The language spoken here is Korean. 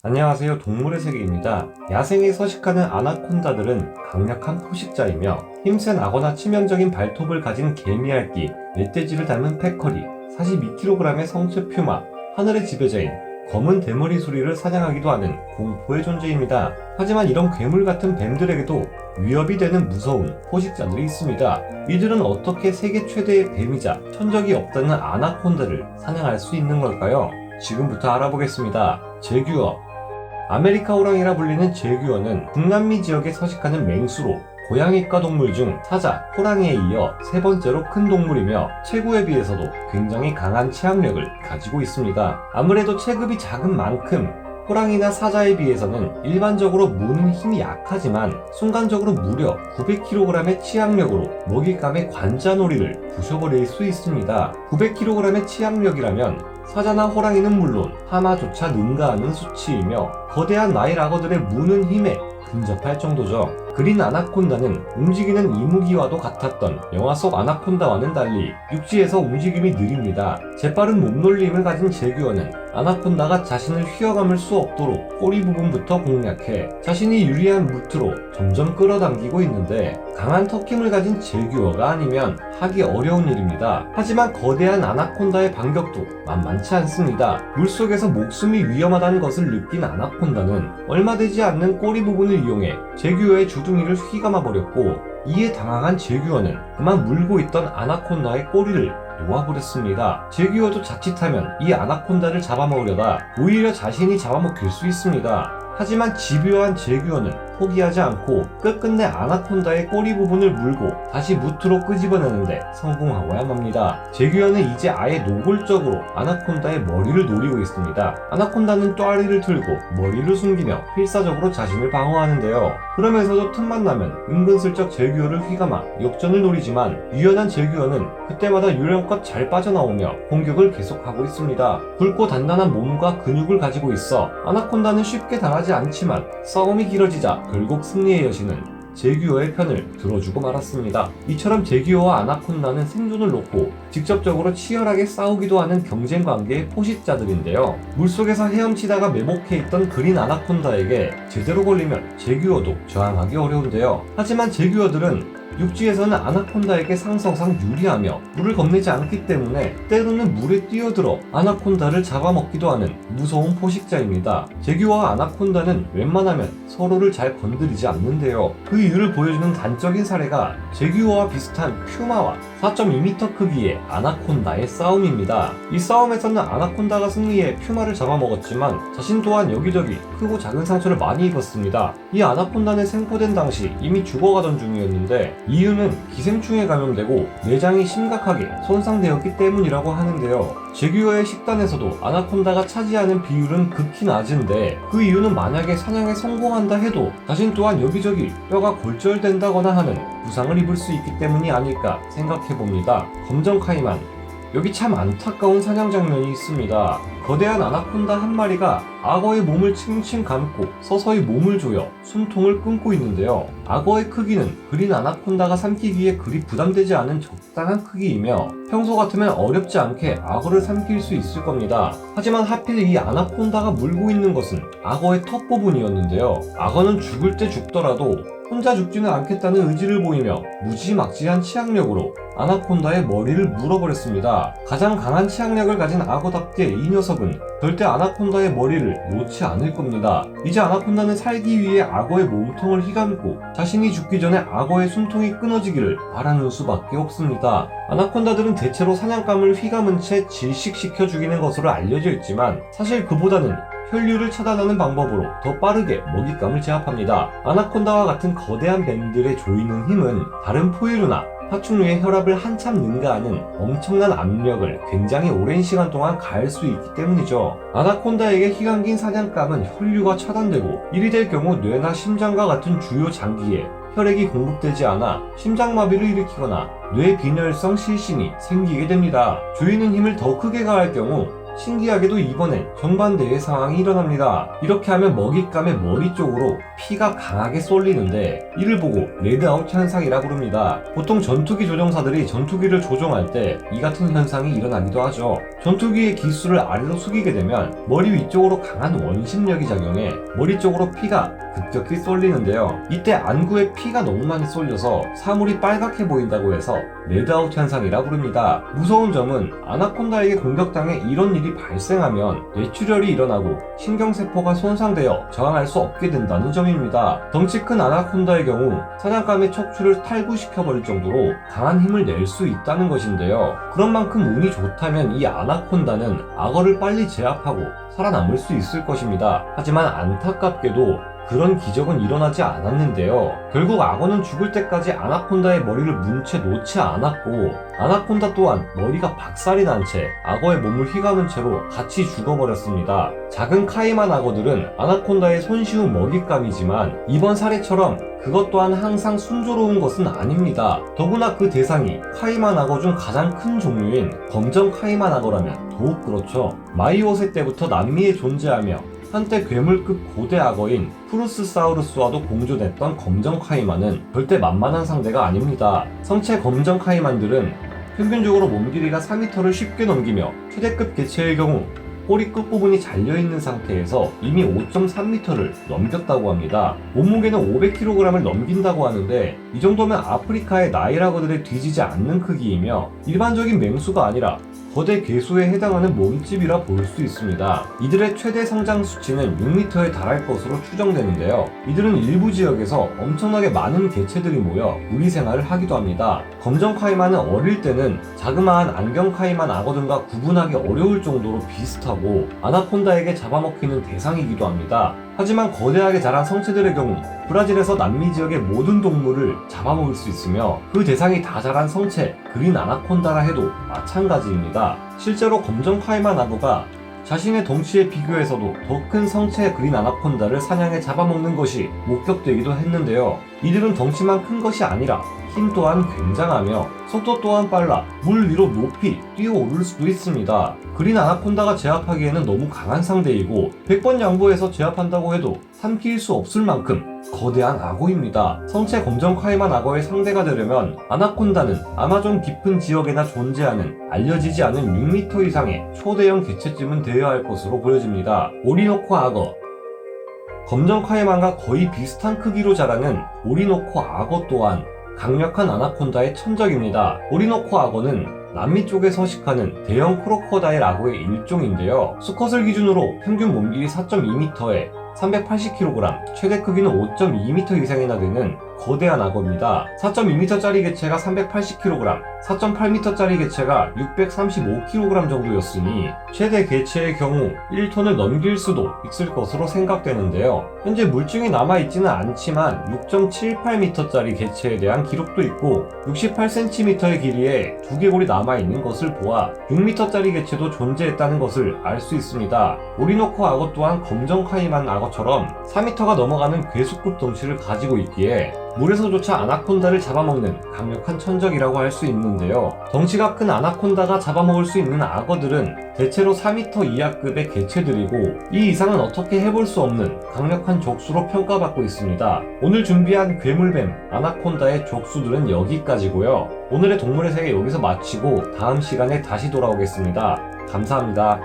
안녕하세요. 동물의 세계입니다. 야생에 서식하는 아나콘다들은 강력한 포식자이며 힘센 악어나 치명적인 발톱을 가진 개미핥기, 멧돼지를 닮은 패커리, 42kg의 성체 퓨마, 하늘의 지배자인 검은 대머리 수리를 사냥하기도 하는 공포의 존재입니다. 하지만 이런 괴물 같은 뱀들에게도 위협이 되는 무서운 포식자들이 있습니다. 이들은 어떻게 세계 최대의 뱀이자 천적이 없다는 아나콘다를 사냥할 수 있는 걸까요? 지금부터 알아보겠습니다. 제규어. 아메리카 호랑이라 불리는 제규어는 북남미 지역에 서식하는 맹수로 고양이과 동물 중 사자, 호랑이에 이어 세 번째로 큰 동물이며 체구에 비해서도 굉장히 강한 치악력을 가지고 있습니다. 아무래도 체급이 작은 만큼 호랑이나 사자에 비해서는 일반적으로 무는 힘이 약하지만 순간적으로 무려 900kg의 치악력으로 먹잇감의 관자놀이를 부셔버릴 수 있습니다. 900kg의 치악력이라면 사자나 호랑이는 물론 하마조차 능가하는 수치이며 거대한 나일 악어들의 무는 힘에 근접할 정도죠. 그린 아나콘다는 움직이는 이무기와도 같았던 영화 속 아나콘다와는 달리 육지에서 움직임이 느립니다. 재빠른 몸놀림을 가진 제규어는 아나콘다가 자신을 휘어감을 수 없도록 꼬리 부분부터 공략해 자신이 유리한 무트로 점점 끌어당기고 있는데 강한 턱힘을 가진 제규어가 아니면 하기 어려운 일입니다. 하지만 거대한 아나콘다의 반격도 만만치 않습니다. 물속에서 목숨이 위험하다는 것을 느낀 아나콘다는 얼마 되지 않는 꼬리 부분을 이용해 제규어의 주둥이를 휘감아 버렸고 이에 당황한 제규어는 그만 물고 있던 아나콘다의 꼬리를 놓아버렸습니다. 제규어도 자칫하면 이 아나콘다를 잡아먹으려다 오히려 자신이 잡아먹힐 수 있습니다. 하지만 집요한 제규어는 포기하지 않고 끝끝내 아나콘다의 꼬리 부분을 물고 다시 무트로 끄집어내는데 성공하고야 맙니다. 제규어는 이제 아예 노골적으로 아나콘다의 머리를 노리고 있습니다. 아나콘다는 또아리를 틀고 머리를 숨기며 필사적으로 자신을 방어하는데요. 그러면서도 틈만 나면 은근슬쩍 제규어를 휘감아 역전을 노리지만 유연한 제규어는 그때마다 요령껏 잘 빠져나오며 공격을 계속하고 있습니다. 굵고 단단한 몸과 근육을 가지고 있어 아나콘다는 쉽게 당하지 않지만 싸움이 길어지자 결국 승리의 여신은 제규어의 편을 들어주고 말았습니다. 이처럼 제규어와 아나콘다는 생존을 놓고 직접적으로 치열하게 싸우기도 하는 경쟁 관계의 포식자들인데요. 물속에서 헤엄치다가 매복해 있던 그린 아나콘다에게 제대로 걸리면 제규어도 저항하기 어려운데요. 하지만 제규어들은 육지에서는 아나콘다에게 상성상 유리하며 물을 겁내지 않기 때문에 때로는 물에 뛰어들어 아나콘다를 잡아먹기도 하는 무서운 포식자입니다. 제규어와 아나콘다는 웬만하면 서로를 잘 건드리지 않는데요. 그 이유를 보여주는 단적인 사례가 제규어와 비슷한 퓨마와 4.2m 크기의 아나콘다의 싸움입니다. 이 싸움에서는 아나콘다가 승리해 퓨마를 잡아먹었지만 자신 또한 여기저기 크고 작은 상처를 많이 입었습니다. 이 아나콘다는 생포된 당시 이미 죽어가던 중이었는데 이유는 기생충에 감염되고 내장이 심각하게 손상되었기 때문이라고 하는데요. 제규어의 식단에서도 아나콘다가 차지하는 비율은 극히 낮은데 그 이유는 만약에 사냥에 성공한다 해도 자신 또한 여기저기 뼈가 골절된다거나 하는 부상을 입을 수 있기 때문이 아닐까 생각해봅니다. 검정카이만. 여기 참 안타까운 사냥 장면이 있습니다. 거대한 아나콘다 한 마리가 악어의 몸을 칭칭 감고 서서히 몸을 조여 숨통을 끊고 있는데요. 악어의 크기는 그린 아나콘다가 삼키기에 그리 부담되지 않은 적당한 크기이며 평소 같으면 어렵지 않게 악어를 삼킬 수 있을 겁니다. 하지만 하필 이 아나콘다가 물고 있는 것은 악어의 턱 부분이었는데요. 악어는 죽을 때 죽더라도 혼자 죽지는 않겠다는 의지를 보이며 무지막지한 치악력으로 아나콘다의 머리를 물어버렸습니다. 가장 강한 치악력을 가진 악어답게 이 녀석은 절대 아나콘다의 머리를 놓지 않을 겁니다. 이제 아나콘다는 살기 위해 악어의 몸통을 휘감고 자신이 죽기 전에 악어의 숨통이 끊어지기를 바라는 수밖에 없습니다. 아나콘다들은 대체로 사냥감을 휘감은 채 질식시켜 죽이는 것으로 알려져 있지만 사실 그보다는 혈류를 차단하는 방법으로 더 빠르게 먹잇감을 제압합니다. 아나콘다와 같은 거대한 뱀들의 조이는 힘은 다른 포유류나 파충류의 혈압을 한참 능가하는 엄청난 압력을 굉장히 오랜 시간 동안 가할 수 있기 때문이죠. 아나콘다에게 희감긴 사냥감은 혈류가 차단되고 이리 될 경우 뇌나 심장과 같은 주요 장기에 혈액이 공급되지 않아 심장마비를 일으키거나 뇌빈혈성 실신이 생기게 됩니다. 조이는 힘을 더 크게 가할 경우 신기하게도 이번엔 정반대의 상황이 일어납니다. 이렇게 하면 먹잇감의 머리 쪽으로 피가 강하게 쏠리는데 이를 보고 레드아웃 현상이라 부릅니다. 보통 전투기 조종사들이 전투기를 조종할 때 이 같은 현상이 일어나기도 하죠. 전투기의 기수를 아래로 숙이게 되면 머리 위쪽으로 강한 원심력이 작용해 머리 쪽으로 피가 급격히 쏠리는데요. 이때 안구에 피가 너무 많이 쏠려서 사물이 빨갛게 보인다고 해서 레드아웃 현상이라 부릅니다. 무서운 점은 아나콘다에게 공격당해 이런 일이 발생하면 뇌출혈이 일어나고 신경세포가 손상되어 저항할 수 없게 된다는 점입니다. 덩치 큰 아나콘다의 경우 사냥감의 척추를 탈구시켜버릴 정도로 강한 힘을 낼 수 있다는 것인데요. 그런 만큼 운이 좋다면 이 아나콘다는 악어를 빨리 제압하고 살아남을 수 있을 것입니다. 하지만 안타깝게도 그런 기적은 일어나지 않았는데요. 결국 악어는 죽을 때까지 아나콘다의 머리를 문채 놓지 않았고 아나콘다 또한 머리가 박살이 난 채 악어의 몸을 휘감은 채로 같이 죽어버렸습니다. 작은 카이만 악어들은 아나콘다의 손쉬운 먹잇감이지만 이번 사례처럼 그것 또한 항상 순조로운 것은 아닙니다. 더구나 그 대상이 카이만 악어 중 가장 큰 종류인 검정 카이만 악어라면 더욱 그렇죠. 마이오세 때부터 남미에 존재하며 한때 괴물급 고대 악어인 프루스사우루스와도 공존했던 검정 카이만은 절대 만만한 상대가 아닙니다. 성체 검정 카이만들은 평균적으로 몸 길이가 4m를 쉽게 넘기며 최대급 개체의 경우 꼬리 끝부분이 잘려있는 상태에서 이미 5.3m를 넘겼다고 합니다. 몸무게는 500kg을 넘긴다고 하는데 이 정도면 아프리카의 나일악어들에 뒤지지 않는 크기이며 일반적인 맹수가 아니라 거대 괴수에 해당하는 몸집이라 볼 수 있습니다. 이들의 최대 성장 수치는 6m에 달할 것으로 추정되는데요. 이들은 일부 지역에서 엄청나게 많은 개체들이 모여 무리 생활을 하기도 합니다. 검정 카이만은 어릴 때는 자그마한 안경 카이만 악어 등과 구분하기 어려울 정도로 비슷하고 아나콘다에게 잡아먹히는 대상이기도 합니다. 하지만 거대하게 자란 성체들의 경우 브라질에서 남미 지역의 모든 동물을 잡아먹을 수 있으며 그 대상이 다 자란 성체 그린 아나콘다라 해도 마찬가지입니다. 실제로 검정 카이만 악어가 자신의 덩치에 비교해서도 더 큰 성체 그린 아나콘다를 사냥해 잡아먹는 것이 목격되기도 했는데요. 이들은 덩치만 큰 것이 아니라 힘 또한 굉장하며 속도 또한 빨라 물 위로 높이 뛰어오를 수도 있습니다. 그린 아나콘다가 제압하기에는 너무 강한 상대이고 100번 양보해서 제압한다고 해도 삼킬 수 없을 만큼 거대한 악어입니다. 성체 검정 카이만 악어의 상대가 되려면 아나콘다는 아마존 깊은 지역에나 존재하는 알려지지 않은 6m 이상의 초대형 개체쯤은 되어야 할 것으로 보여집니다. 오리노코 악어 검정 카이만과 거의 비슷한 크기로 자라는 오리노코 악어 또한 강력한 아나콘다의 천적입니다. 오리노코 악어는 남미 쪽에 서식하는 대형 크로커다일 악어의 일종인데요. 수컷을 기준으로 평균 몸길이 4.2m에 380kg, 최대 크기는 5.2m 이상이나 되는 거대한 악어입니다. 4.2m짜리 개체가 380kg, 4.8m짜리 개체가 635kg 정도였으니 최대 개체의 경우 1톤을 넘길 수도 있을 것으로 생각되는데요. 현재 물증이 남아있지는 않지만 6.78m짜리 개체에 대한 기록도 있고 68cm의 길이에 두개골이 남아있는 것을 보아 6m짜리 개체도 존재했다는 것을 알 수 있습니다. 오리노코 악어 또한 검정 카이만 악어처럼 4m가 넘어가는 괴수급 덩치를 가지고 있기에 물에서조차 아나콘다를 잡아먹는 강력한 천적이라고 할 수 있는데요. 덩치가 큰 아나콘다가 잡아먹을 수 있는 악어들은 대체로 4m 이하급의 개체들이고 이 이상은 어떻게 해볼 수 없는 강력한 족수로 평가받고 있습니다. 오늘 준비한 괴물뱀 아나콘다의 족수들은 여기까지고요. 오늘의 동물의 세계 여기서 마치고 다음 시간에 다시 돌아오겠습니다. 감사합니다.